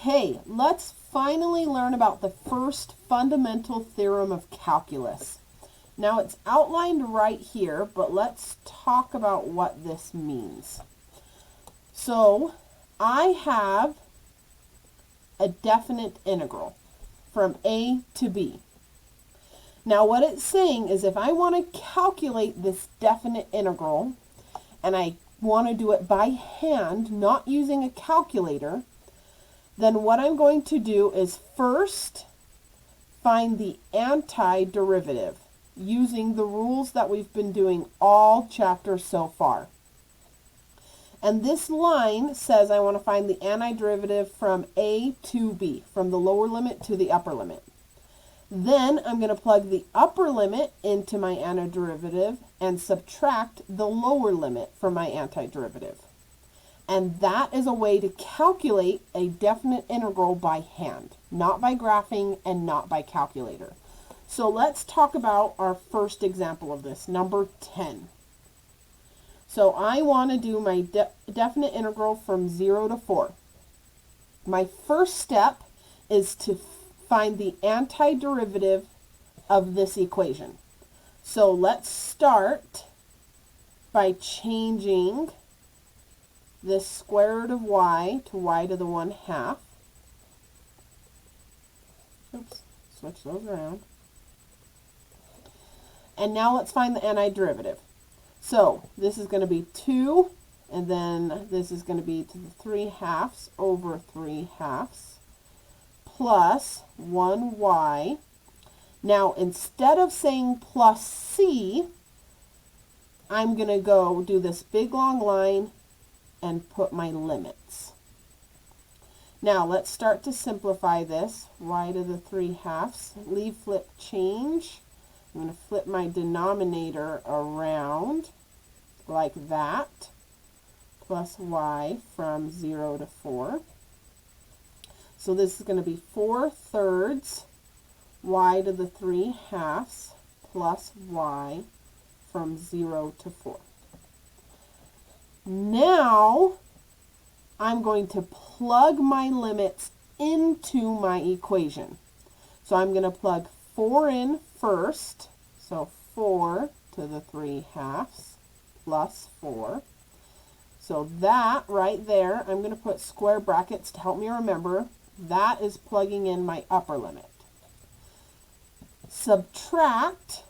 Okay, let's finally learn about the first fundamental theorem of calculus. Now it's outlined right here, but let's talk about what this means. So I have a definite integral from a to b. Now what it's saying is if I want to calculate this definite integral, and I want to do it by hand, not using a calculator, then what I'm going to do is first find the antiderivative using the rules that we've been doing all chapter so far. And this line says I want to find the antiderivative from a to b, from the lower limit to the upper limit. Then I'm going to plug the upper limit into my antiderivative and subtract the lower limit from my antiderivative. And that is a way to calculate a definite integral by hand, not by graphing and not by calculator. So let's talk about our first example of this, number 10. So I want to do my definite integral from 0 to 4. My first step is to find the antiderivative of this equation. So let's start by changing this square root of y to y to the 1/2. Oops, switch those around. And now let's find the antiderivative. So this is going to be 2, and then this is going to be to the 3/2 over 3/2 plus 1y. Now instead of saying plus c, I'm going to go do this big long line and put my limits. Now let's start to simplify this. Y to the 3/2, leave flip change. I'm going to flip my denominator around like that, plus y from 0 to 4. So this is going to be 4/3 y to the 3/2 plus y from 0 to 4. Now I'm going to plug my limits into my equation. So I'm going to plug 4 in first. So 4 to the 3/2 plus 4. So that right there, I'm going to put square brackets to help me remember. That is plugging in my upper limit. Subtract.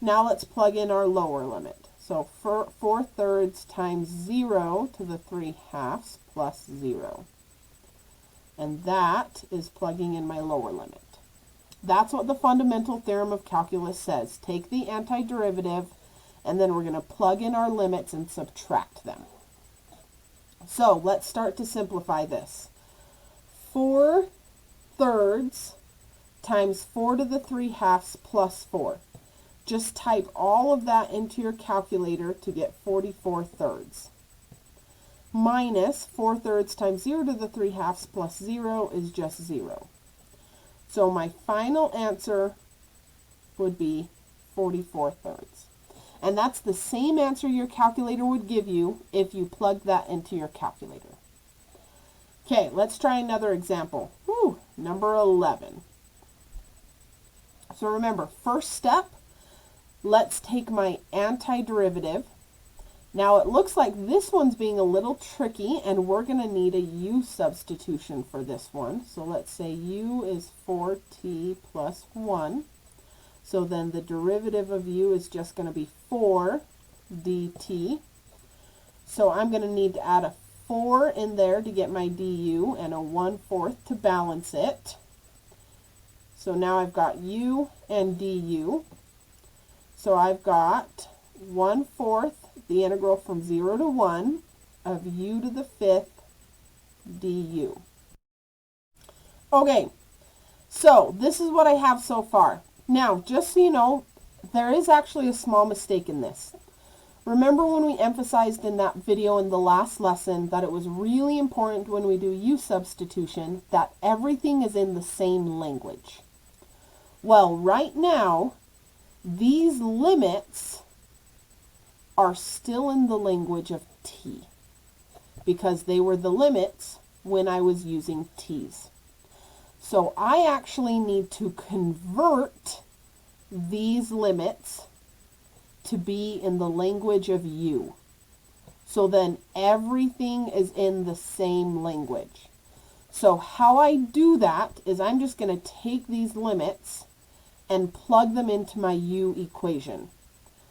Now let's plug in our lower limit. So 4/3 times 0 to the 3/2 plus 0. And that is plugging in my lower limit. That's what the fundamental theorem of calculus says. Take the antiderivative, and then we're going to plug in our limits and subtract them. So let's start to simplify this. 4/3 times 4 to the 3/2 plus 4. Just type all of that into your calculator to get 44/3. Minus 4/3 times 0 to the 3/2 plus 0 is just 0. So my final answer would be 44/3. And that's the same answer your calculator would give you if you plugged that into your calculator. Okay, let's try another example. Number 11. So remember, first step, let's take my antiderivative. Now it looks like this one's being a little tricky, and we're going to need a u substitution for this one. So let's say u is 4t plus 1. So then the derivative of u is just going to be 4 dt. So I'm going to need to add a 4 in there to get my du and a 1/4 to balance it. So now I've got u and du. So I've got 1/4 the integral from 0 to 1 of u to the 5th du. Okay, so this is what I have so far. Now, just so you know, there is actually a small mistake in this. Remember when we emphasized in that video in the last lesson that it was really important when we do u substitution that everything is in the same language? Well, right now, these limits are still in the language of t, because they were the limits when I was using t's. So I actually need to convert these limits to be in the language of u. So then everything is in the same language. So how I do that is I'm just going to take these limits and plug them into my u equation.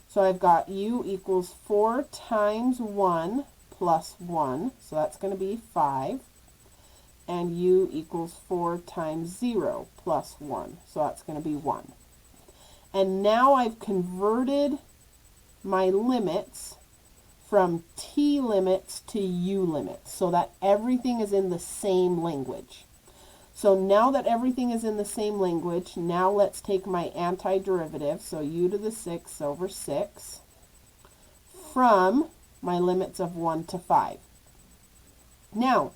So I've got u equals 4 times 1 plus 1, so that's going to be 5. And u equals 4 times 0 plus 1, so that's going to be 1. And now I've converted my limits from t limits to u limits so that everything is in the same language. So now that everything is in the same language, now let's take my antiderivative, so u to the 6 over 6, from my limits of 1 to 5. Now,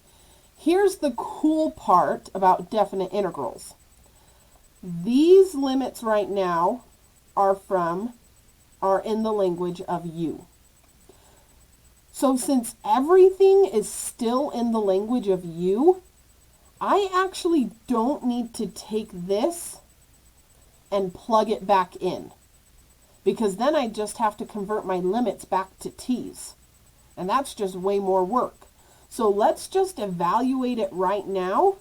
here's the cool part about definite integrals. These limits right now are in the language of u. So since everything is still in the language of u, I actually don't need to take this and plug it back in, because then I just have to convert my limits back to t's, and that's just way more work. So let's just evaluate it right now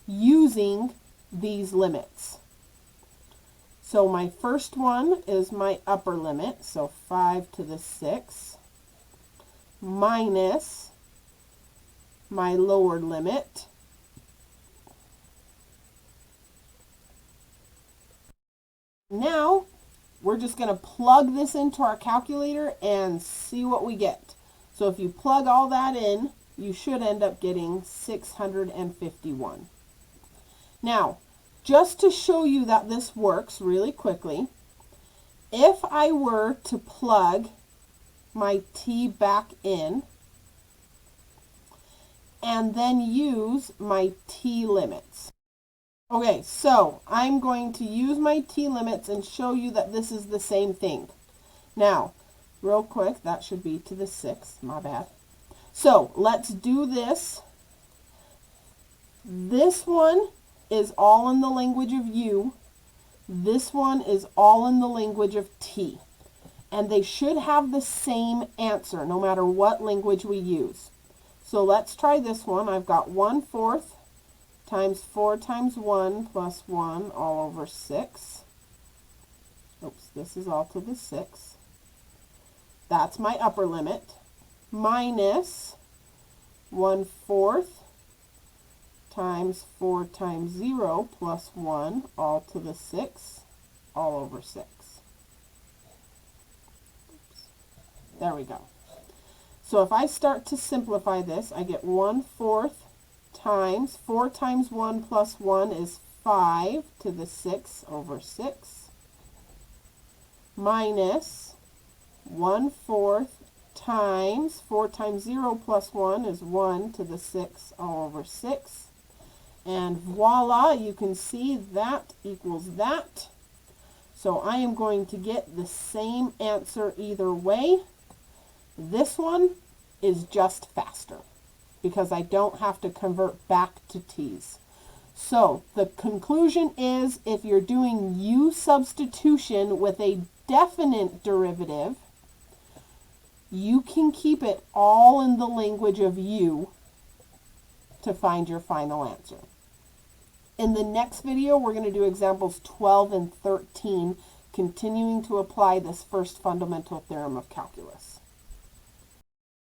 using these limits. So my first one is my upper limit, so 5 to the 6, minus my lower limit, now we're just going to plug this into our calculator and see what we get. So if you plug all that in, you should end up getting 651. Now, just to show you that this works really quickly, if I were to plug my t back in and then use my t limits. Okay, so I'm going to use my t limits and show you that this is the same thing. Now, real quick, that should be to the 6, my bad. So let's do this. This one is all in the language of u. This one is all in the language of t. And they should have the same answer no matter what language we use. So let's try this one. I've got 1/4 times 4 times 1 plus 1 all over 6. Oops, this is all to the 6. That's my upper limit. Minus 1/4 times 4 times 0 plus 1 all to the 6 all over 6. Oops. There we go. So if I start to simplify this, I get 1/4 times 4 times 1 plus 1 is 5 to the 6 over 6, minus 1/4 times 4 times 0 plus 1 is 1 to the 6 all over 6. And voila, you can see that equals that. So I am going to get the same answer either way. This one is just faster because I don't have to convert back to t's. So the conclusion is, if you're doing u substitution with a definite derivative, you can keep it all in the language of u to find your final answer. In the next video, we're going to do examples 12 and 13, continuing to apply this first fundamental theorem of calculus.